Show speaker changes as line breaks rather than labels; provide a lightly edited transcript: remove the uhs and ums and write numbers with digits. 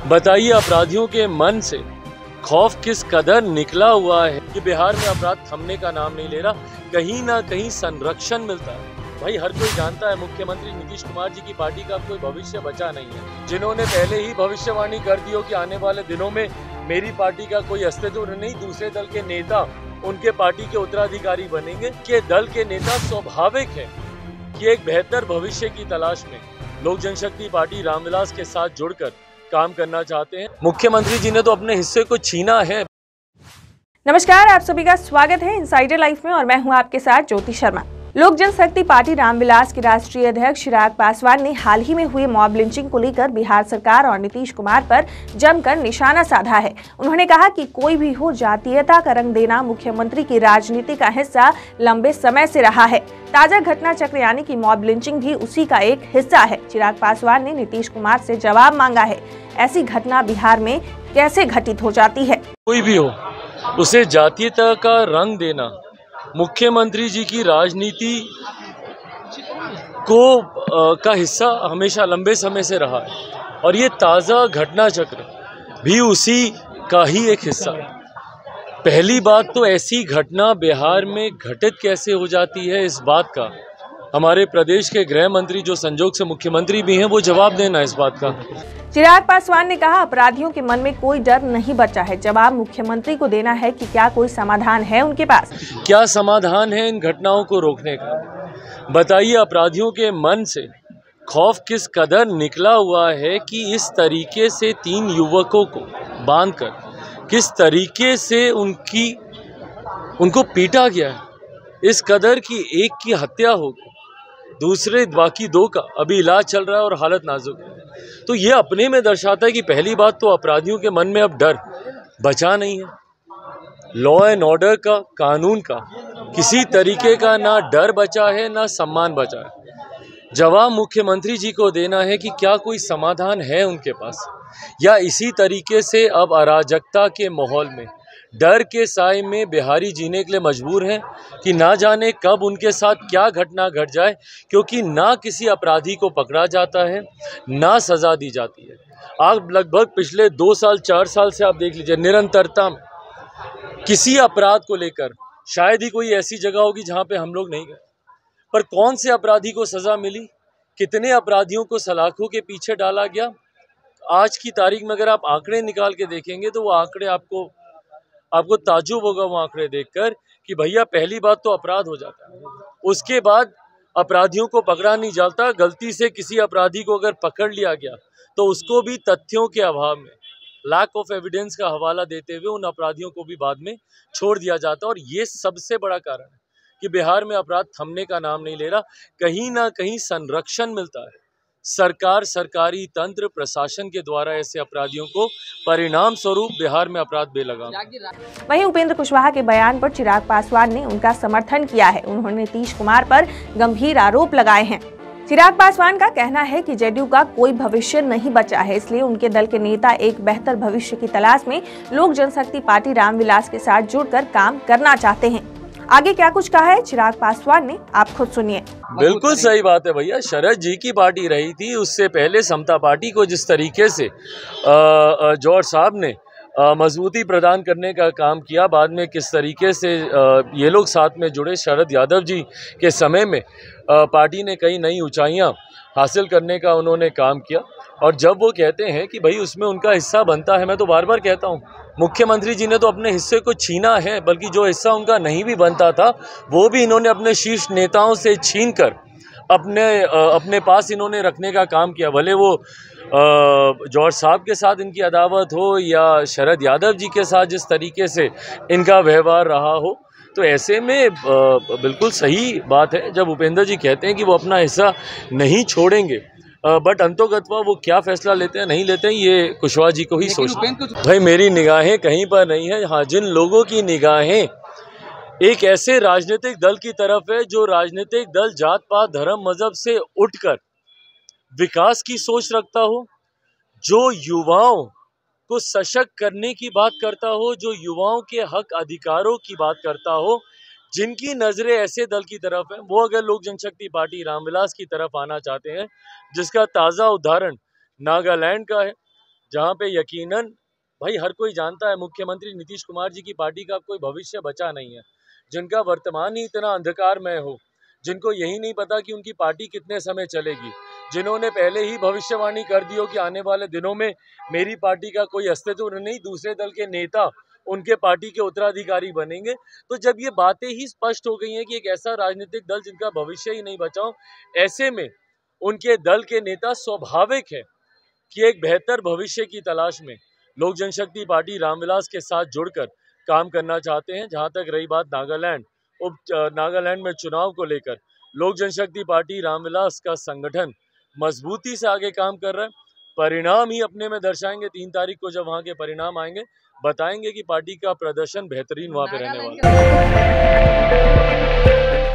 बताइए अपराधियों के मन से खौफ किस कदर निकला हुआ है कि बिहार में अपराध थमने का नाम नहीं ले रहा, कहीं ना कहीं संरक्षण मिलता है। भाई हर कोई जानता है मुख्यमंत्री नीतीश कुमार जी की पार्टी का कोई भविष्य बचा नहीं है, जिन्होंने पहले ही भविष्यवाणी कर दी हो कि आने वाले दिनों में मेरी पार्टी का कोई अस्तित्व नहीं, दूसरे दल के नेता उनके पार्टी के उत्तराधिकारी बनेंगे। कि दल के नेता स्वाभाविक है कि एक बेहतर भविष्य की तलाश में लोक जनशक्ति पार्टी रामविलास के साथ जुड़कर काम करना चाहते हैं। मुख्यमंत्री जी ने तो अपने हिस्से को छीना है।
नमस्कार, आप सभी का स्वागत है इनसाइडर लाइफ में और मैं हूं आपके साथ ज्योति शर्मा। लोक जनशक्ति पार्टी रामविलास के राष्ट्रीय अध्यक्ष चिराग पासवान ने हाल ही में हुए मॉब लिंचिंग को लेकर बिहार सरकार और नीतीश कुमार पर जमकर निशाना साधा है। उन्होंने कहा कि कोई भी हो, जातीयता का रंग देना मुख्यमंत्री की राजनीति का हिस्सा लंबे समय से रहा है। ताजा घटना चक्र यानी कि मॉब लिंचिंग भी उसी का एक हिस्सा है। चिराग पासवान ने नीतीश कुमार से जवाब मांगा है, ऐसी घटना बिहार में कैसे घटित हो जाती है।
कोई भी हो, उसे जातीयता का रंग देना मुख्यमंत्री जी की राजनीति का हिस्सा हमेशा लंबे समय से रहा है और ये ताज़ा घटना चक्र भी उसी का ही एक हिस्सा है। पहली बात तो ऐसी घटना बिहार में घटित कैसे हो जाती है, इस बात का हमारे प्रदेश के गृह मंत्री जो संजोग से मुख्यमंत्री भी हैं वो जवाब देना इस बात का।
चिराग पासवान ने कहा, अपराधियों के मन में कोई डर नहीं बचा है। जवाब मुख्यमंत्री को देना है कि क्या कोई समाधान है उनके पास।
क्या समाधान है इन घटनाओं को रोकने का? बताइए अपराधियों के मन से खौफ किस कदर निकला हुआ है कि इस तरीके से 3 युवकों को बांधकर किस तरीके से उनको पीटा गया है, इस कदर की एक की हत्या हो गई, दूसरे बाकी 2 का अभी इलाज चल रहा है और हालत नाजुक है। तो ये अपने में दर्शाता है कि पहली बात तो अपराधियों के मन में अब डर बचा नहीं है। लॉ एंड ऑर्डर का, कानून का किसी तरीके का ना डर बचा है ना सम्मान बचा है। जवाब मुख्यमंत्री जी को देना है कि क्या कोई समाधान है उनके पास, या इसी तरीके से अब अराजकता के माहौल में डर के साए में बिहारी जीने के लिए मजबूर हैं कि ना जाने कब उनके साथ क्या घटना घट जाए, क्योंकि ना किसी अपराधी को पकड़ा जाता है ना सज़ा दी जाती है। आप लगभग पिछले 2 साल 4 साल से आप देख लीजिए, निरंतरता में किसी अपराध को लेकर शायद ही कोई ऐसी जगह होगी जहाँ पे हम लोग नहीं गए, पर कौन से अपराधी को सज़ा मिली, कितने अपराधियों को सलाखों के पीछे डाला गया। आज की तारीख में अगर आप आंकड़े निकाल के देखेंगे तो वो आंकड़े आपको ताज्जुब होगा वो आंकड़े देखकर कि भैया पहली बात तो अपराध हो जाता है, उसके बाद अपराधियों को पकड़ा नहीं जाता। गलती से किसी अपराधी को अगर पकड़ लिया गया तो उसको भी तथ्यों के अभाव में, लैक ऑफ एविडेंस का हवाला देते हुए उन अपराधियों को भी बाद में छोड़ दिया जाता है। और ये सबसे बड़ा कारण है कि बिहार में अपराध थमने का नाम नहीं ले रहा, कहीं ना कहीं संरक्षण मिलता है। सरकार, सरकारी तंत्र, प्रशासन के द्वारा ऐसे अपराधियों को परिणाम स्वरूप बिहार में अपराध बेलगाम।
वहीं उपेंद्र कुशवाहा के बयान पर चिराग पासवान ने उनका समर्थन किया है। उन्होंने नीतीश कुमार पर गंभीर आरोप लगाए हैं। चिराग पासवान का कहना है कि जेडीयू का कोई भविष्य नहीं बचा है, इसलिए उनके दल के नेता एक बेहतर भविष्य की तलाश में लोक जनशक्ति पार्टी रामविलास के साथ जुड़कर काम करना चाहते हैं। आगे क्या कुछ कहा है चिराग पासवान ने, आप खुद सुनिए।
बिल्कुल सही बात है भैया, शरद जी की पार्टी रही थी, उससे पहले समता पार्टी को जिस तरीके से जॉर्ज साहब ने मजबूती प्रदान करने का काम किया, बाद में किस तरीके से ये लोग साथ में जुड़े, शरद यादव जी के समय में पार्टी ने कई नई ऊंचाइयां हासिल करने का उन्होंने काम किया। और जब वो कहते हैं कि भाई उसमें उनका हिस्सा बनता है, मैं तो बार बार कहता हूँ मुख्यमंत्री जी ने तो अपने हिस्से को छीना है, बल्कि जो हिस्सा उनका नहीं भी बनता था वो भी इन्होंने अपने शीर्ष नेताओं से छीनकर अपने पास इन्होंने रखने का काम किया। भले वो जॉर्ज साहब के साथ इनकी अदावत हो या शरद यादव जी के साथ जिस तरीके से इनका व्यवहार रहा हो, तो ऐसे में बिल्कुल सही बात है जब उपेंद्र जी कहते हैं कि वो अपना हिस्सा नहीं छोड़ेंगे, बट अंतोगत्वा वो क्या फैसला लेते हैं नहीं लेते हैं ये कुशवाहा जी को ही सोचना। भाई मेरी निगाहें कहीं पर नहीं है। हाँ, जिन लोगों की निगाहें एक ऐसे राजनीतिक दल की तरफ है जो राजनीतिक दल जात पात धर्म मजहब से उठकर विकास की सोच रखता हो, जो युवाओं को सशक्त करने की बात करता हो, जो युवाओं के हक अधिकारों की बात करता हो, जिनकी नजरें ऐसे दल की तरफ हैं, वो अगर लोक जनशक्ति पार्टी रामविलास की तरफ आना चाहते हैं, जिसका ताज़ा उदाहरण नागालैंड का है, जहाँ पे यकीनन भाई हर कोई जानता है मुख्यमंत्री नीतीश कुमार जी की पार्टी का कोई भविष्य बचा नहीं है, जिनका वर्तमान ही इतना अंधकारमय हो, जिनको यही नहीं पता कि उनकी पार्टी कितने समय चलेगी, जिन्होंने पहले ही भविष्यवाणी कर दी हो कि आने वाले दिनों में मेरी पार्टी का कोई अस्तित्व नहीं, दूसरे दल के नेता उनके पार्टी के उत्तराधिकारी बनेंगे। तो जब ये बातें ही स्पष्ट हो गई हैं कि एक ऐसा राजनीतिक दल जिनका भविष्य ही नहीं बचा हो, ऐसे में उनके दल के नेता स्वाभाविक है कि एक बेहतर भविष्य की तलाश में लोक जनशक्ति पार्टी रामविलास के साथ जुड़कर काम करना चाहते हैं। जहां तक रही बात नागालैंड में चुनाव को लेकर, लोक जनशक्ति पार्टी रामविलास का संगठन मजबूती से आगे काम कर रहा है। परिणाम ही अपने में दर्शाएंगे। 3 तारीख को जब वहां के परिणाम आएंगे, बताएंगे कि पार्टी का प्रदर्शन बेहतरीन वहां पे रहने वाला है।